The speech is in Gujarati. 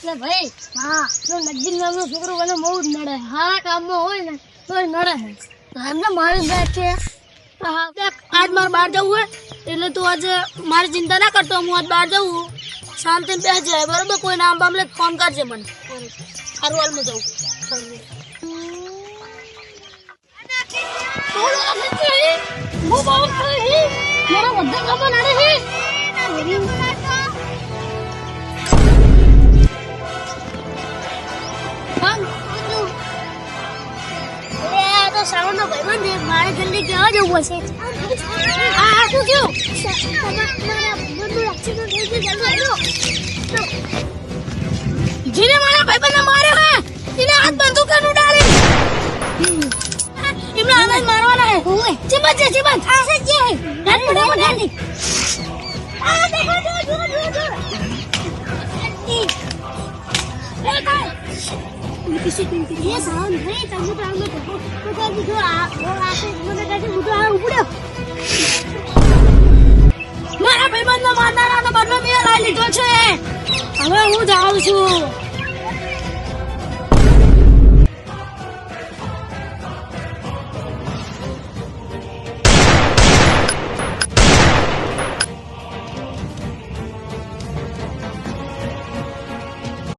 ભાઈ હા તો નજીક નામનો છોકરો મને બહુ જ નડે હા કામમાં હોય ને તો નડે એમને મારી બેઠ છે હા આજ મારે બહાર જવું હોય એટલે તું આજે મારી ચિંતા ના કરતો હું આજ બહાર જવું શાંતિથી બેસી જાય બરોબર કોઈ નામ બામલે ફોન કરજે મને સારું હાલમાં જવું મારા બધા કામો નડે છે સાવરનો ભાઈબંધ મારે જલ્દી જવા જવું હશે આ શું થયું જેને મારા ભાઈબંધને માર્યો હે એને હાથ બંદૂક નું ડાલી એમને આને મારવાના હે ચિબન છે ચિબન આ સે જે હાથ પડાવો ડાલી આ દેખો જો એ કાઈ ये साउंड नहीं तब तो हम तो जो आके મને કહે હું તો આ ઉપડ્યો મારા ભાઈબંધને મારનારાનો બદલો મેં લઈ લીધો છે હવે હું જાઉં છું